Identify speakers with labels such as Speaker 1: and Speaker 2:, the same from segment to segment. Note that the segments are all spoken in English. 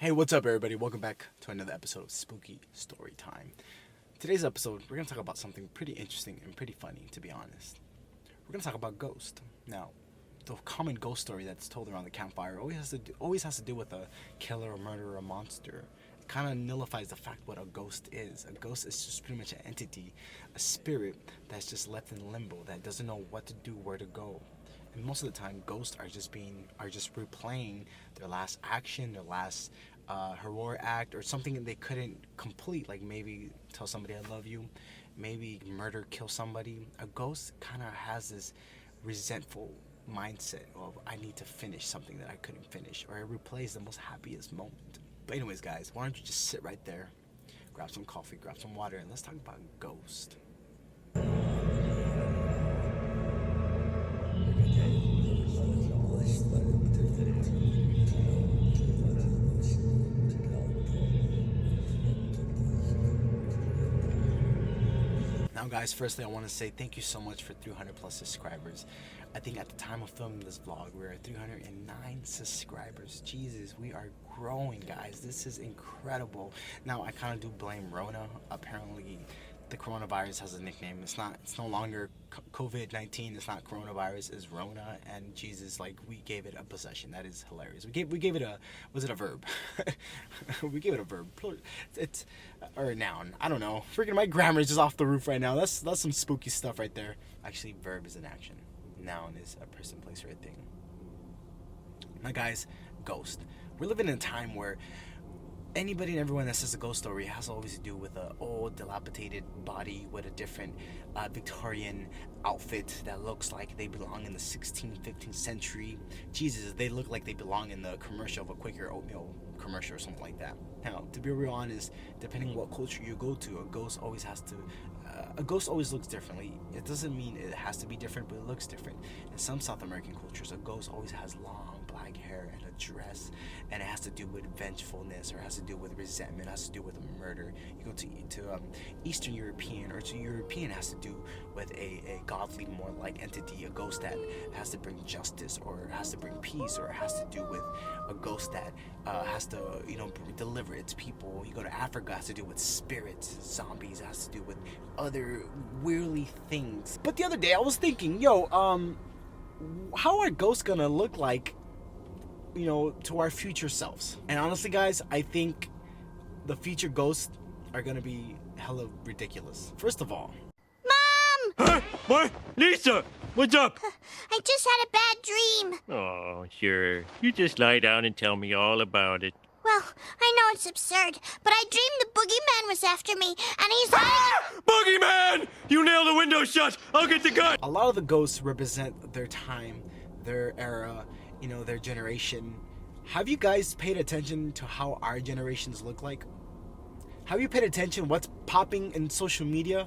Speaker 1: Hey, what's up, everybody? Welcome back to another episode of Spooky Story Time. Today's episode, we're going to talk about something pretty interesting and pretty funny, to be honest. We're going to talk about ghosts. Now, the common ghost story that's told around the campfire always has to do with a killer, a murderer, a monster. It kind of nullifies the fact what a ghost is. A ghost is just pretty much an entity, a spirit that's just left in limbo, that doesn't know what to do, where to go. And most of the time, ghosts are just replaying their last action, their last heroic act, or something that they couldn't complete, like maybe tell somebody I love you, maybe murder, kill somebody. A ghost kind of has this resentful mindset of I need to finish something that I couldn't finish, or it replays the most happiest moment. But anyways, guys, why don't you just sit right there, grab some coffee, grab some water, and let's talk about ghost. Now, guys, firstly, I want to say thank you so much for 300 plus subscribers. I think at the time of filming this vlog, we were at 309 subscribers. Jesus, we are growing, guys. This is incredible. Now, I kind of do blame Rona. Apparently, the coronavirus has a nickname. It's no longer COVID-19. It's not coronavirus. It's Rona. And Jesus, like, we gave it a possession. That is hilarious. We gave it a, was it a verb? We gave it a verb. It's or a noun. I don't know. Freaking my grammar is just off the roof right now. That's some spooky stuff right there. Actually, verb is an action. Noun is a person, place, or a thing. Now, guys, ghost. We're living in a time where anybody and everyone that says a ghost story has always to do with an old, dilapidated body with a different Victorian outfit that looks like they belong in the 16th, 15th century. Jesus, they look like they belong in the commercial of a Quaker oatmeal commercial or something like that. Now, to be real honest, depending on what culture you go to, a ghost always looks differently. It doesn't mean it has to be different, but it looks different. In some South American cultures, a ghost always has long black hair and a dress, and it has to do with vengefulness, or it has to do with resentment, it has to do with murder. You go to Eastern European, or to European, it has to do with a godly, more like entity, a ghost that has to bring justice, or it has to bring peace, or it has to do with a ghost that has to, deliver its people. You go to Africa, it has to do with spirits, zombies, it has to do with other weirdly things. But the other day I was thinking, how are ghosts gonna look like, to our future selves? And honestly, guys, I think the future ghosts are gonna be hella ridiculous. First of all,
Speaker 2: Mom!
Speaker 3: Huh? What? Lisa! What's up?
Speaker 2: I just had a bad dream.
Speaker 3: Oh, sure. You just lie down and tell me all about it.
Speaker 2: Well, I know it's absurd, but I dreamed the boogeyman was after me, and he's
Speaker 3: Boogeyman! You nail the window shut! I'll get the gun!
Speaker 1: a lot of the ghosts represent their time, their era, their generation. Have you guys paid attention to how our generations look like? Have you paid attention what's popping in social media?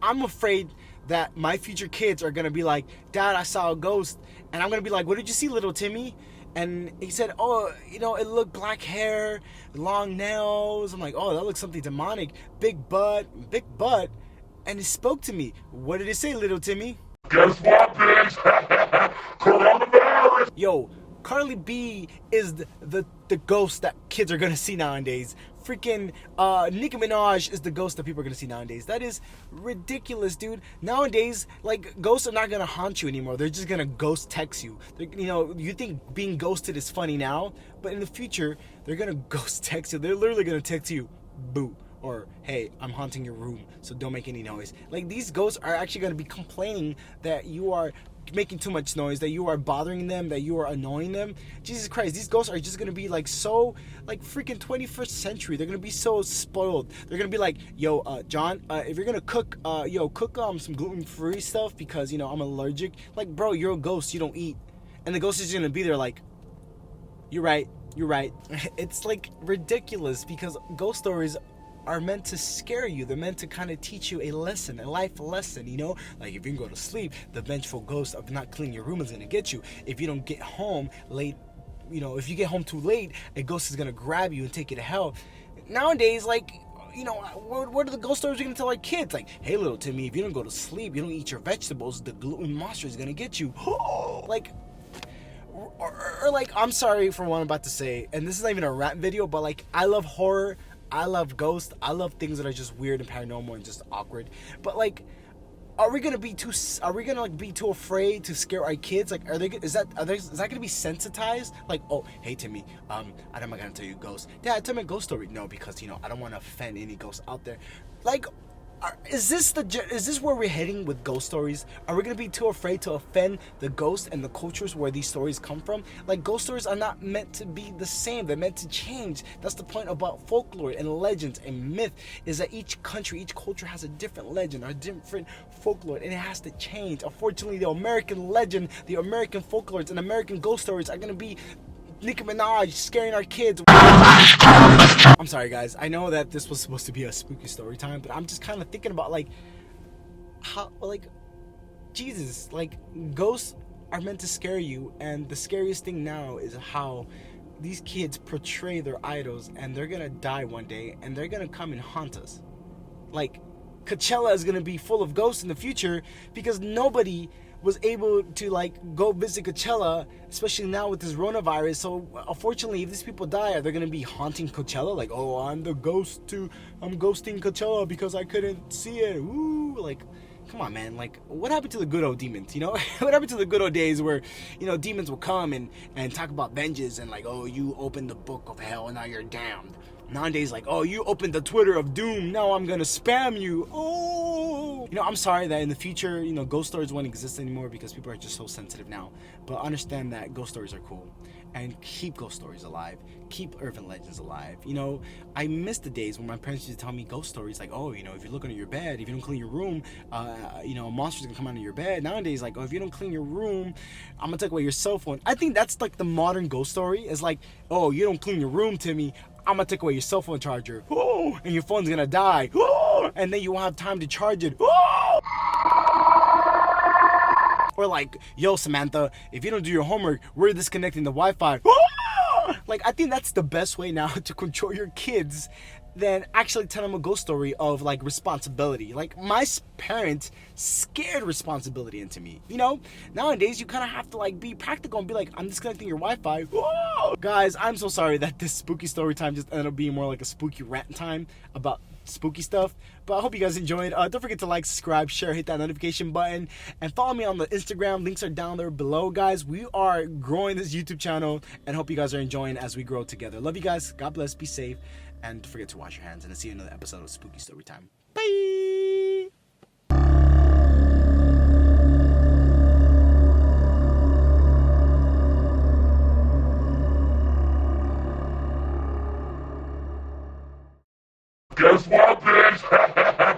Speaker 1: I'm afraid that my future kids are gonna be like, Dad, I saw a ghost. And I'm gonna be like, what did you see, little Timmy? And he said, oh, it looked black hair, long nails. I'm like, oh, that looks something demonic. Big butt. And he spoke to me. What did he say, little Timmy?
Speaker 4: Guess what, bitch? Coronavirus!
Speaker 1: Yo, Carly B is the ghost that kids are gonna see nowadays. Freaking Nicki Minaj is the ghost that people are gonna see nowadays. That is ridiculous, dude. Nowadays, like, ghosts are not gonna haunt you anymore. They're just gonna ghost text you. You think being ghosted is funny now, but in the future, they're gonna ghost text you. They're literally gonna text you, boo, or hey, I'm haunting your room, so don't make any noise. Like, these ghosts are actually gonna be complaining that you are making too much noise, that you are bothering them, that you are annoying them. Jesus Christ, these ghosts are just gonna be like so, like, freaking 21st century. They're gonna be so spoiled. They're gonna be like, yo, John, if you're gonna cook, cook some gluten-free stuff because I'm allergic. Like, bro, you're a ghost, you don't eat. And the ghost is just gonna be there like, you're right. It's like ridiculous, because ghost stories are meant to scare you. They're meant to kind of teach you a lesson, a life lesson, Like, if you can go to sleep, the vengeful ghost of not cleaning your room is going to get you. If you don't get home late, if you get home too late, a ghost is going to grab you and take you to hell. Nowadays, like, what are the ghost stories we're going to tell our kids? Like, hey, little Timmy, if you don't go to sleep, you don't eat your vegetables, the gluten monster is going to get you. Like, or like, I'm sorry for what I'm about to say, and this is not even a rant video, but like, I love horror, I love ghosts, I love things that are just weird and paranormal and just awkward. But like, are we gonna be too afraid to scare our kids? Like, is that gonna be sensitized? Like, oh, hey Timmy, I'm not gonna tell you ghosts. Dad, tell me a ghost story. No, because I don't want to offend any ghosts out there. Like, is this where we're heading with ghost stories? Are we gonna be too afraid to offend the ghosts and the cultures where these stories come from? Like, ghost stories are not meant to be the same. They're meant to change. That's the point about folklore and legends and myth, is that each country, each culture has a different legend or different folklore, and it has to change. Unfortunately, the American legend, the American folklores, and American ghost stories are gonna be Nicki Minaj scaring our kids. I'm sorry, guys. I know that this was supposed to be a spooky story time, but I'm just kind of thinking about like how, like, Jesus, like, ghosts are meant to scare you, and the scariest thing now is how these kids portray their idols, and they're gonna die one day, and they're gonna come and haunt us. Like, Coachella is gonna be full of ghosts in the future because nobody was able to like go visit Coachella, especially now with this coronavirus. So unfortunately, if these people die, are they gonna be haunting Coachella? Like, oh, I'm ghosting Coachella because I couldn't see it. Ooh, like, come on, man. Like, what happened to the good old demons? What happened to the good old days where demons will come and talk about vengeance and like, oh, you opened the book of hell and now you're damned. Nowadays, like, oh, you opened the Twitter of doom, now I'm gonna spam you. Oh, I'm sorry that in the future, ghost stories won't exist anymore because people are just so sensitive now. But understand that ghost stories are cool, and keep ghost stories alive. Keep urban legends alive. I miss the days when my parents used to tell me ghost stories like, oh, if you look under your bed, if you don't clean your room, a monster's gonna come out of your bed. Nowadays, like, oh, if you don't clean your room, I'm gonna take away your cell phone. I think that's like the modern ghost story. Is like, oh, you don't clean your room, Timmy, I'm gonna take away your cell phone charger. Oh, and your phone's gonna die. Oh, and then you won't have time to charge it. Oh! Or like, yo, Samantha, if you don't do your homework, we're disconnecting the Wi-Fi. Oh! Like, I think that's the best way now to control your kids than actually tell them a ghost story of like responsibility. Like, my parents scared responsibility into me. Nowadays you kind of have to like be practical and be like, I'm disconnecting your Wi-Fi. Whoa! Guys, I'm so sorry that this spooky story time just ended up being more like a spooky rant time about spooky stuff, but I hope you guys enjoyed. Don't forget to like, subscribe, share, hit that notification button, and follow me on the Instagram. Links are down there below, guys. We are growing this YouTube channel, and hope you guys are enjoying as we grow together. Love you guys. God bless. Be safe. And don't forget to wash your hands, and I'll see you in another episode of Spooky Story Time. Bye!
Speaker 4: Guess what, bitch?